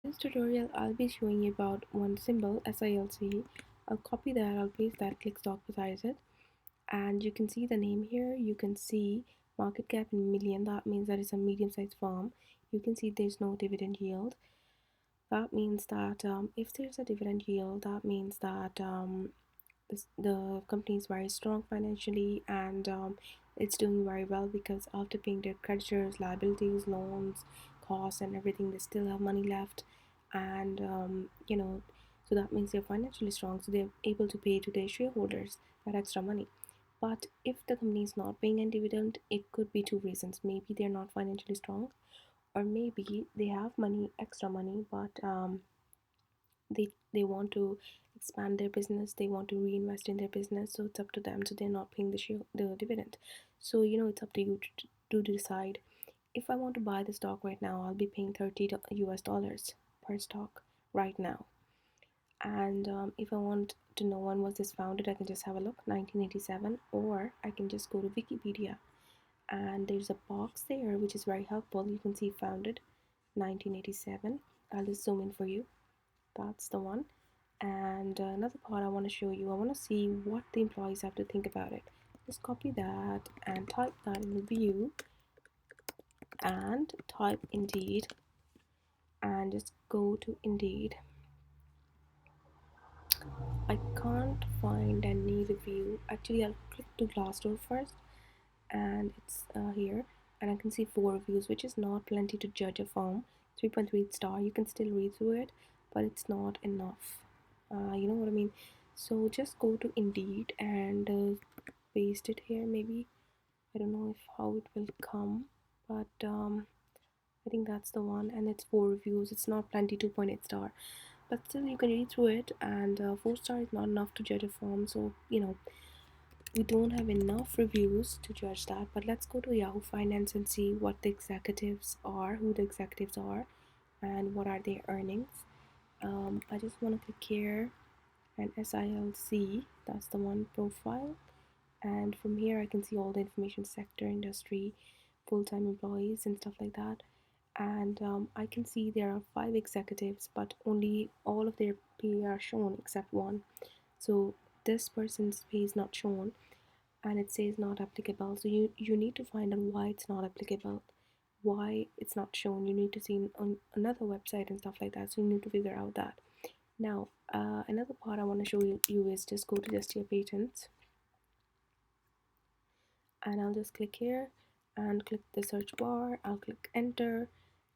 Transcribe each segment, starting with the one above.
This tutorial I'll be showing you about one symbol SILC. I'll copy that, I'll paste that, click stock beside it, and you can see the name here. You can see market cap in million, that means that it's a medium-sized firm. You can see there's no dividend yield. That means that if there's a dividend yield, that means that the company is very strong financially, and it's doing very well because after paying their creditors, liabilities, loans, costs, and everything, they still have money left. And so that means they're financially strong, so they're able to pay to their shareholders that extra money. But if the company is not paying a dividend, it could be two reasons. Maybe they're not financially strong, or maybe they have money, extra money, but they want to expand their business, they want to reinvest in their business, so it's up to them. So they're not paying the dividend. So it's up to you to decide. If I want to buy the stock right now, I'll be paying 30 US dollars per stock right now. And if I want to know when was this founded, I can just have a look, 1987, or I can just go to Wikipedia, and there's a box there which is very helpful. You can see founded 1987. I'll just zoom in for you. That's the one. And another part I want to show you, I want to see what the employees have to think about it. Just copy that and type that in the view and type Indeed, and just go to Indeed. I can't find any review. Actually, I'll click to Glassdoor first, and it's here, and I can see 4 reviews, which is not plenty to judge a firm. 3.3 star, you can still read through it, but it's not enough. You know what I mean? So just go to Indeed and paste it here. Maybe, I don't know if how it will come, but I think that's the one, and it's 4 reviews. It's not plenty, 2.8 star, but still you can read through it. And 4 star is not enough to judge a firm, so we don't have enough reviews to judge that. But let's go to Yahoo Finance and see what the executives are, who the executives are, and what are their earnings. I just want to click here, and SILC, that's the one profile. And from here I can see all the information, sector, industry, full-time employees, and stuff like that. And I can see there are 5 executives, but only all of their pay are shown except one. So this person's pay is not shown, and it says not applicable. So you need to find out why it's not applicable, why it's not shown. You need to see on another website and stuff like that. So you need to figure out that. Now another part I want to show you is just go to just your patents, and I'll just click here and click the search bar. I'll click enter,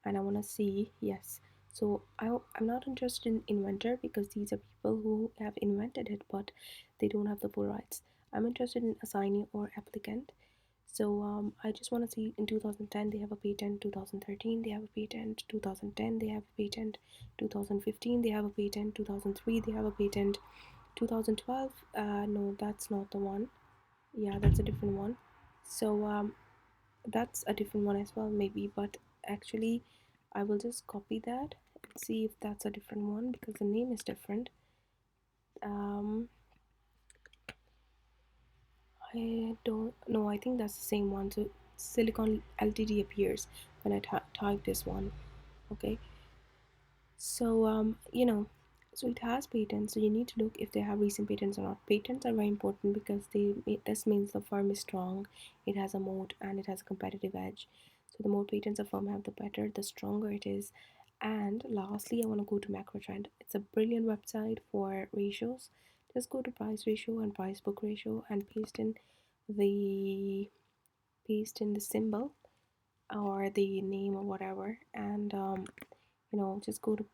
and I want to see, yes. So I'm not interested in inventor because these are people who have invented it, but they don't have the full rights. I'm interested in assignee or applicant. So I just want to see in 2010 they have a patent, 2013 they have a patent, 2010 they have a patent, 2015 they have a patent, 2003 they have a patent, 2012 no, that's not the one. Yeah, that's a different one. So that's a different one as well, maybe, but actually I will just copy that and see if that's a different one because the name is different. I don't know, I think that's the same one. So Silicon Ltd appears when I type this one. Okay, so so it has patents, so you need to look if they have recent patents or not. Patents are very important because this means the firm is strong, it has a moat, and it has a competitive edge. So the more patents a firm have, the better, the stronger it is. And lastly, I want to go to macro trend. It's a brilliant website for ratios. Just go to price ratio and price book ratio and the paste in the symbol or the name or whatever, and just go to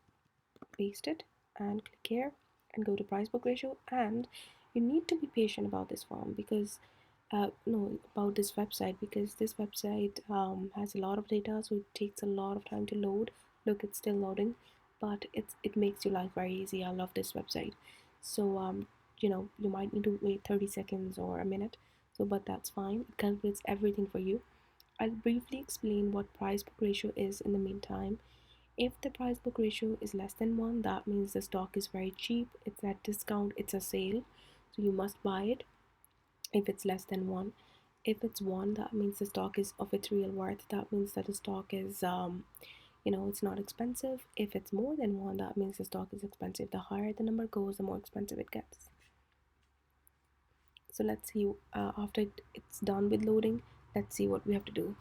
paste it and click here and go to price book ratio. And you need to be patient about this form because no, about this website, because this website has a lot of data, so it takes a lot of time to load. Look, it's still loading, but it makes your life very easy. I love this website. So you might need to wait 30 seconds or a minute, so but that's fine. It calculates everything for you. I'll briefly explain what price book ratio is in the meantime. If the price book ratio is less than 1, that means the stock is very cheap, it's at discount, it's a sale, so you must buy it. If it's less than 1, if it's 1, that means the stock is of its real worth. That means that the stock is It's not expensive. If it's more than one, that means the stock is expensive. The higher the number goes, the more expensive it gets. So let's see, after it's done with loading, let's see what we have to do.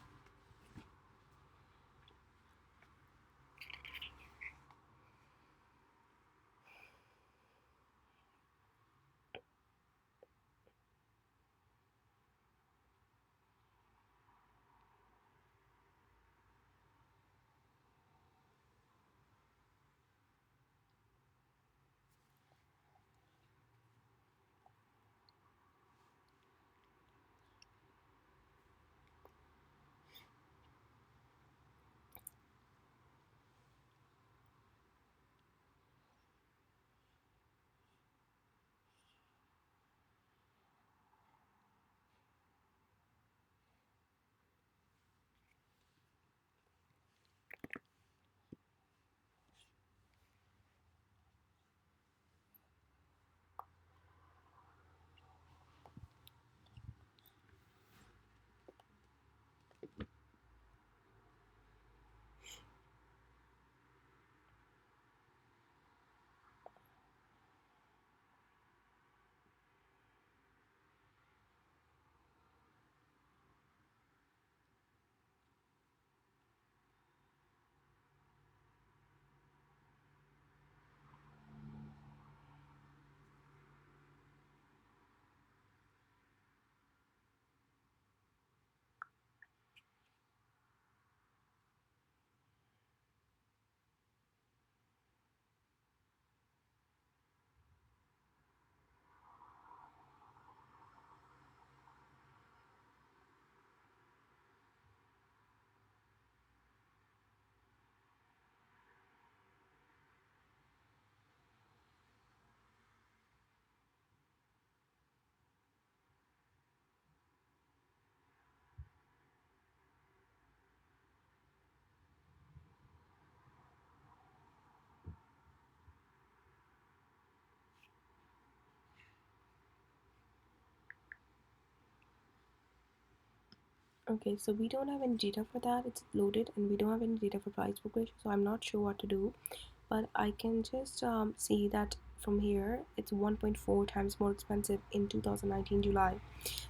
Okay, so we don't have any data for that. It's loaded, and we don't have any data for price book ratio, so I'm not sure what to do. But I can just see that from here it's 1.4 times more expensive in 2019 July.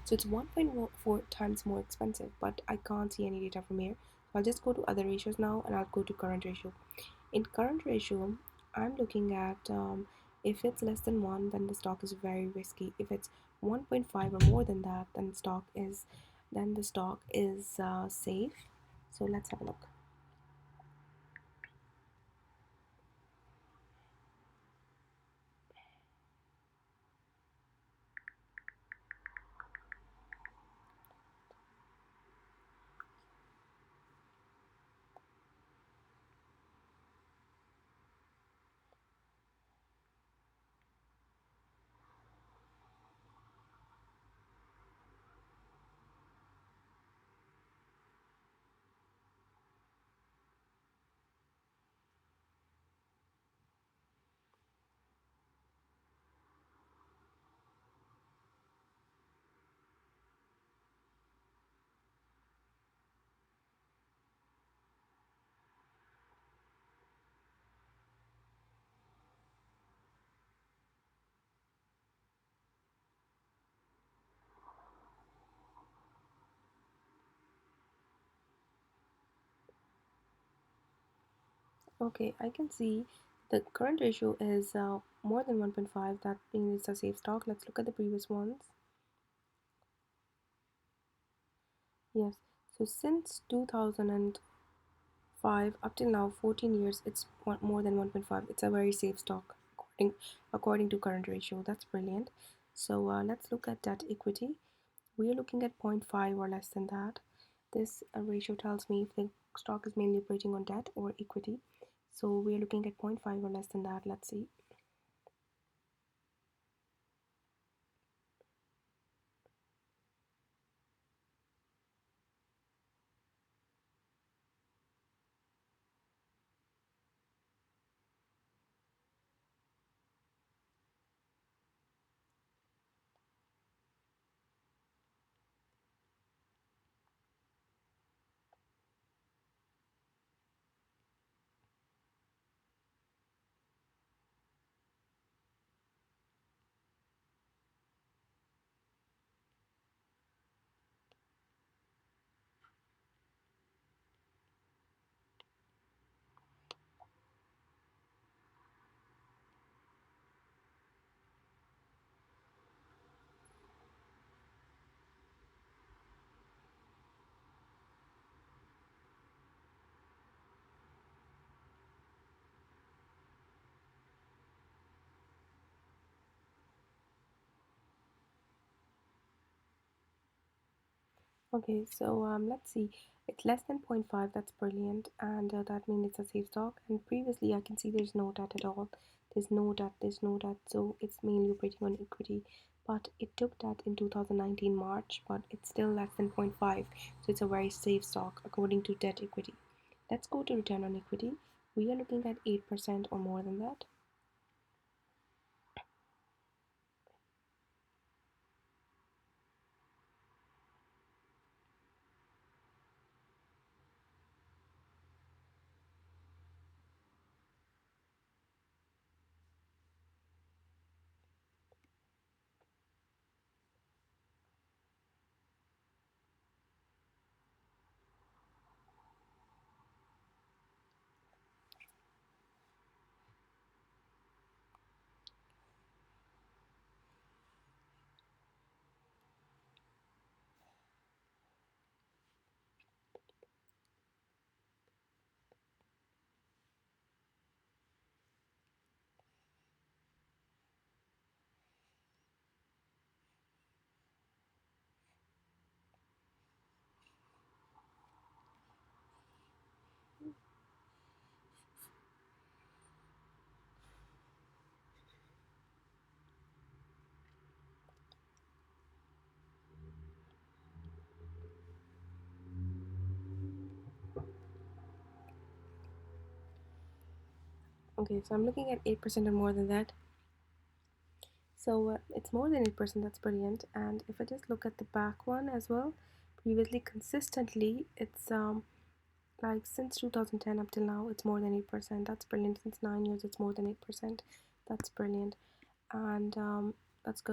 So it's 1.4 times more expensive, but I can't see any data from here. So I'll just go to other ratios now, and I'll go to current ratio. In current ratio, I'm looking at, if it's less than 1, then the stock is very risky. If it's 1.5 or more than that, then the stock is safe. So let's have a look. Okay, I can see the current ratio is more than 1.5. That means it's a safe stock. Let's look at the previous ones. Yes, so since 2005 up till now, 14 years, it's more than 1.5. It's a very safe stock according to current ratio. That's brilliant. So let's look at debt equity. We are looking at zero point 0.5 or less than that. This ratio tells me if the stock is mainly operating on debt or equity. So we are looking at 0.5 or less than that. Let's see. Okay, so let's see. It's less than 0.5, that's brilliant, and that means it's a safe stock. And previously, I can see there's no debt at all. There's no debt, so it's mainly operating on equity. But it took that in 2019 March, but it's still less than 0.5, so it's a very safe stock according to debt equity. Let's go to return on equity. We are looking at 8% or more than that. Okay, so I'm looking at 8% or more than that. So it's more than 8%, that's brilliant. And if I just look at the back one as well, previously consistently, it's like since 2010 up till now, it's more than 8%. That's brilliant. Since 9 years, it's more than 8%. That's brilliant. And that's good.